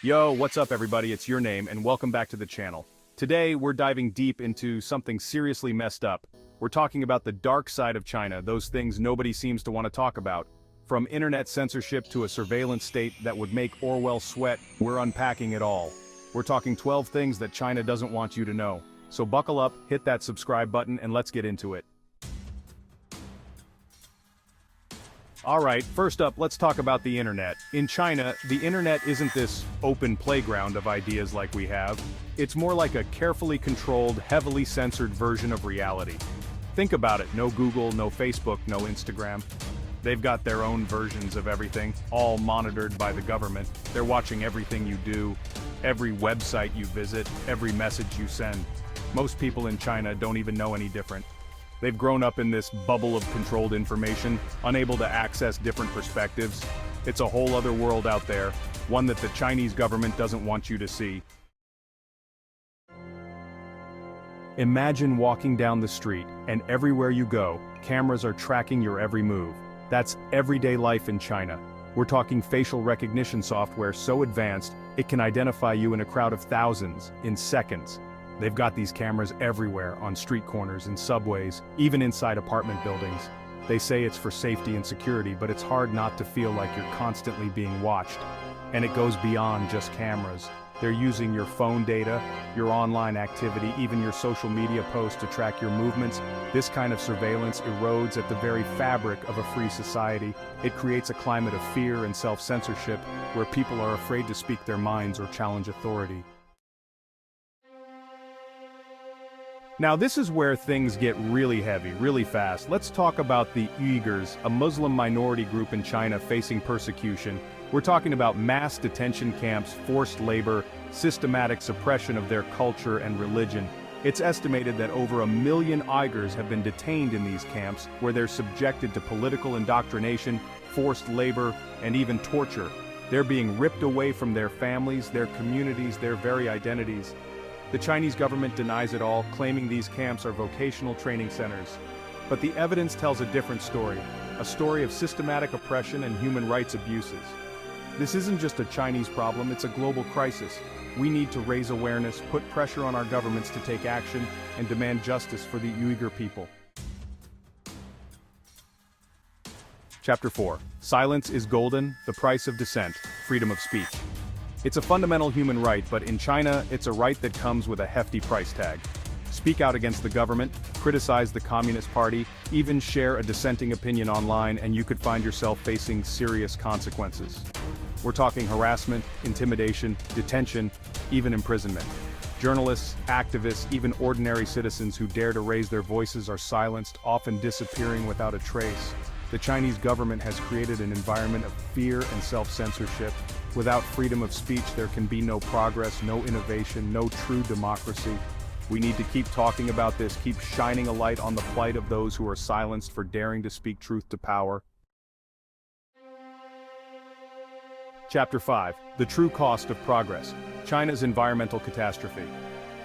Yo, what's up everybody, it's Your Name, and welcome back to the channel. Today, we're diving deep into something seriously messed up. We're talking about the dark side of China, those things nobody seems to want to talk about. From internet censorship to a surveillance state that would make Orwell sweat, we're unpacking it all. We're talking 12 things that China doesn't want you to know. So buckle up, hit that subscribe button, and let's get into it. Alright, first up, let's talk about the internet. In China, the internet isn't this open playground of ideas like we have. It's more like a carefully controlled, heavily censored version of reality. Think about it, no Google, no Facebook, no Instagram. They've got their own versions of everything, all monitored by the government. They're watching everything you do, every website you visit, every message you send. Most people in China don't even know any different. They've grown up in this bubble of controlled information, unable to access different perspectives. It's a whole other world out there, one that the Chinese government doesn't want you to see. Imagine walking down the street, and everywhere you go, cameras are tracking your every move. That's everyday life in China. We're talking facial recognition software so advanced, it can identify you in a crowd of thousands, in seconds. They've got these cameras everywhere, on street corners, in subways, even inside apartment buildings. They say it's for safety and security, but it's hard not to feel like you're constantly being watched. And it goes beyond just cameras. They're using your phone data, your online activity, even your social media posts to track your movements. This kind of surveillance erodes at the very fabric of a free society. It creates a climate of fear and self-censorship, where people are afraid to speak their minds or challenge authority. Now this is where things get really heavy, really fast. Let's talk about the Uyghurs, a Muslim minority group in China facing persecution. We're talking about mass detention camps, forced labor, systematic suppression of their culture and religion. It's estimated that over 1 million Uyghurs have been detained in these camps, where they're subjected to political indoctrination, forced labor, and even torture. They're being ripped away from their families, their communities, their very identities. The Chinese government denies it all, claiming these camps are vocational training centers. But the evidence tells a different story, a story of systematic oppression and human rights abuses. This isn't just a Chinese problem, it's a global crisis. We need to raise awareness, put pressure on our governments to take action, and demand justice for the Uyghur people. Chapter 4. Silence is golden, the price of dissent, freedom of speech. It's a fundamental human right, but in China, it's a right that comes with a hefty price tag. Speak out against the government, criticize the Communist Party, even share a dissenting opinion online, and you could find yourself facing serious consequences. We're talking harassment, intimidation, detention, even imprisonment. Journalists, activists, even ordinary citizens who dare to raise their voices are silenced, often disappearing without a trace. The Chinese government has created an environment of fear and self-censorship. Without freedom of speech, there can be no progress, no innovation, no true democracy. We need to keep talking about this, keep shining a light on the plight of those who are silenced for daring to speak truth to power. Chapter 5. The true cost of progress. China's environmental catastrophe.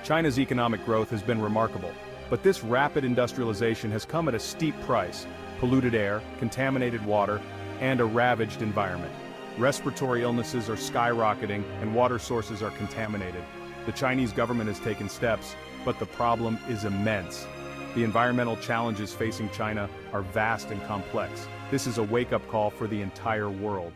China's economic growth has been remarkable, but this rapid industrialization has come at a steep price: polluted air, contaminated water, and a ravaged environment. Respiratory illnesses are skyrocketing, and water sources are contaminated. The Chinese government has taken steps, but the problem is immense. The environmental challenges facing China are vast and complex. This is a wake-up call for the entire world.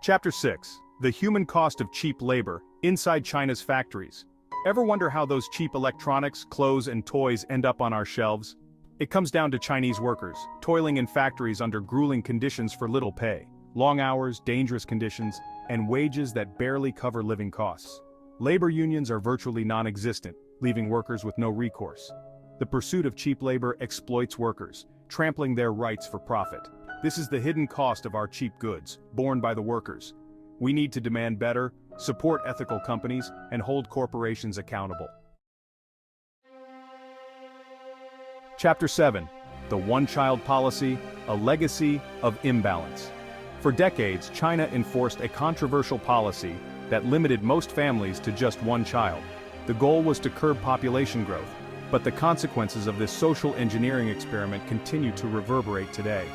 Chapter 6. The human cost of cheap labor, inside China's factories. Ever wonder how those cheap electronics, clothes, and toys end up on our shelves? It comes down to Chinese workers, toiling in factories under grueling conditions for little pay, long hours, dangerous conditions, and wages that barely cover living costs. Labor unions are virtually non-existent, leaving workers with no recourse. The pursuit of cheap labor exploits workers, trampling their rights for profit. This is the hidden cost of our cheap goods, borne by the workers. We need to demand better, support ethical companies, and hold corporations accountable. Chapter 7. The One-Child Policy, a legacy of imbalance. For decades, China enforced a controversial policy that limited most families to just one child. The goal was to curb population growth, but the consequences of this social engineering experiment continue to reverberate today.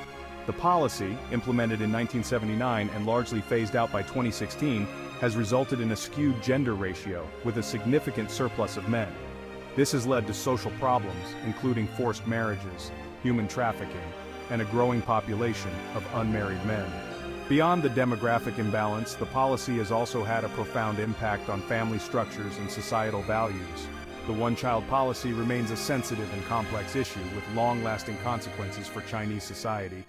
The policy, implemented in 1979 and largely phased out by 2016, has resulted in a skewed gender ratio, with a significant surplus of men. This has led to social problems, including forced marriages, human trafficking, and a growing population of unmarried men. Beyond the demographic imbalance, the policy has also had a profound impact on family structures and societal values. The one-child policy remains a sensitive and complex issue with long-lasting consequences for Chinese society.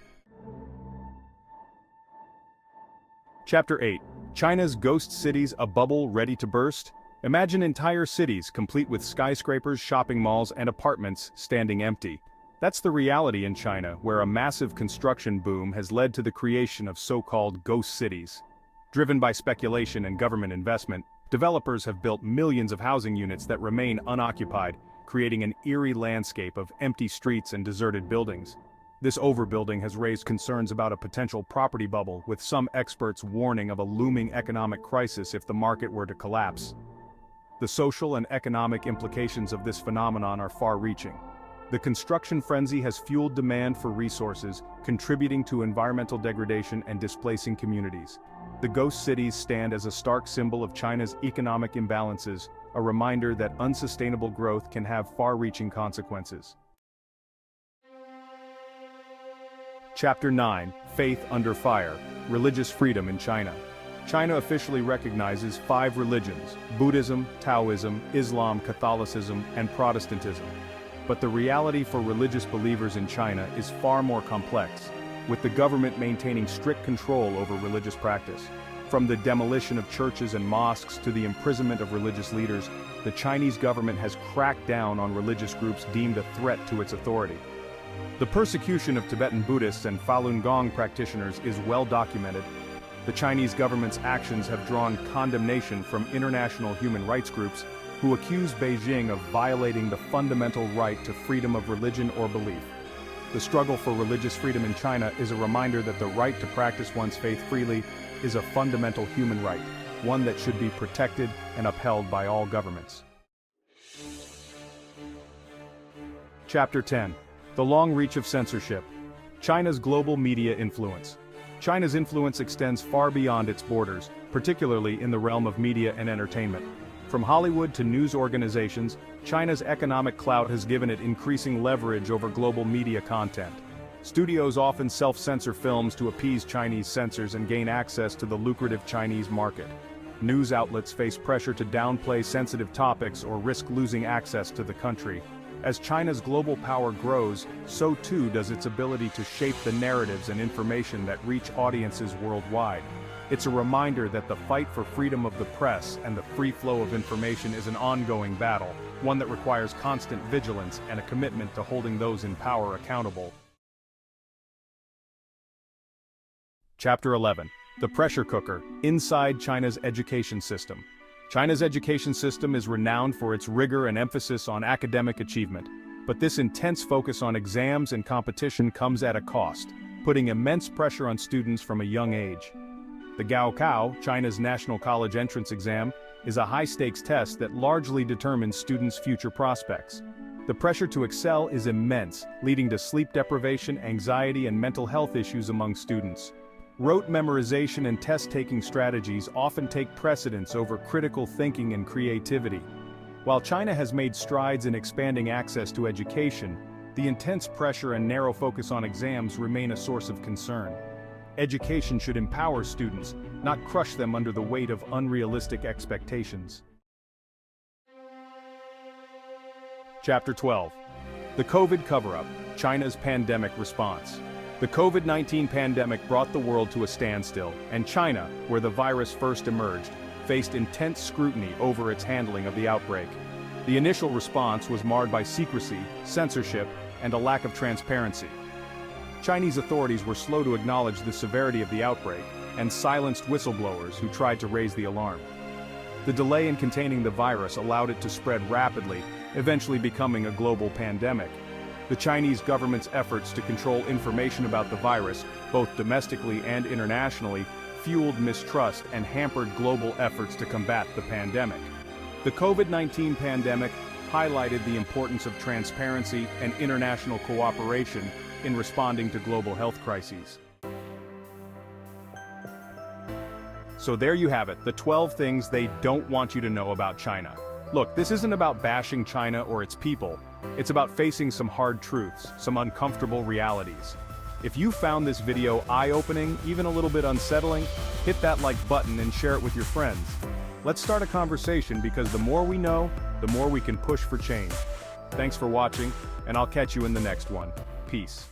Chapter 8. China's Ghost Cities, a Bubble Ready to Burst? Imagine entire cities complete with skyscrapers, shopping malls, and apartments standing empty. That's the reality in China, where a massive construction boom has led to the creation of so-called ghost cities. Driven by speculation and government investment, developers have built millions of housing units that remain unoccupied, creating an eerie landscape of empty streets and deserted buildings. This overbuilding has raised concerns about a potential property bubble, with some experts warning of a looming economic crisis if the market were to collapse. The social and economic implications of this phenomenon are far-reaching. The construction frenzy has fueled demand for resources, contributing to environmental degradation and displacing communities. The ghost cities stand as a stark symbol of China's economic imbalances, a reminder that unsustainable growth can have far-reaching consequences. Chapter 9. Faith Under Fire: Religious Freedom in China. China officially recognizes 5 religions: Buddhism, Taoism, Islam, Catholicism, and Protestantism. But the reality for religious believers in China is far more complex, with the government maintaining strict control over religious practice. From the demolition of churches and mosques to the imprisonment of religious leaders, the Chinese government has cracked down on religious groups deemed a threat to its authority. The persecution of Tibetan Buddhists and Falun Gong practitioners is well documented. The Chinese government's actions have drawn condemnation from international human rights groups who accuse Beijing of violating the fundamental right to freedom of religion or belief. The struggle for religious freedom in China is a reminder that the right to practice one's faith freely is a fundamental human right, one that should be protected and upheld by all governments. Chapter 10. The Long Reach of Censorship: China's Global Media Influence. China's influence extends far beyond its borders, particularly in the realm of media and entertainment. From Hollywood to news organizations, China's economic clout has given it increasing leverage over global media content. Studios often self-censor films to appease Chinese censors and gain access to the lucrative Chinese market. News outlets face pressure to downplay sensitive topics or risk losing access to the country. As China's global power grows, so too does its ability to shape the narratives and information that reach audiences worldwide. It's a reminder that the fight for freedom of the press and the free flow of information is an ongoing battle, one that requires constant vigilance and a commitment to holding those in power accountable. Chapter 11. The Pressure Cooker: Inside China's Education System. China's education system is renowned for its rigor and emphasis on academic achievement, but this intense focus on exams and competition comes at a cost, putting immense pressure on students from a young age. The Gaokao, China's national college entrance exam, is a high-stakes test that largely determines students' future prospects. The pressure to excel is immense, leading to sleep deprivation, anxiety, and mental health issues among students. Rote memorization and test-taking strategies often take precedence over critical thinking and creativity. While China has made strides in expanding access to education, the intense pressure and narrow focus on exams remain a source of concern. Education should empower students, not crush them under the weight of unrealistic expectations. Chapter 12. The COVID Cover-Up: China's Pandemic Response. The COVID-19 pandemic brought the world to a standstill, and China, where the virus first emerged, faced intense scrutiny over its handling of the outbreak. The initial response was marred by secrecy, censorship, and a lack of transparency. Chinese authorities were slow to acknowledge the severity of the outbreak and silenced whistleblowers who tried to raise the alarm. The delay in containing the virus allowed it to spread rapidly, eventually becoming a global pandemic. The Chinese government's efforts to control information about the virus, both domestically and internationally, fueled mistrust and hampered global efforts to combat the pandemic. The COVID-19 pandemic highlighted the importance of transparency and international cooperation, in responding to global health crises. So there you have it, the 12 things they don't want you to know about China. Look, this isn't about bashing China or its people. It's about facing some hard truths, some uncomfortable realities. If you found this video eye-opening, even a little bit unsettling, hit that like button and share it with your friends. Let's start a conversation because the more we know, the more we can push for change. Thanks for watching, and I'll catch you in the next one. Peace.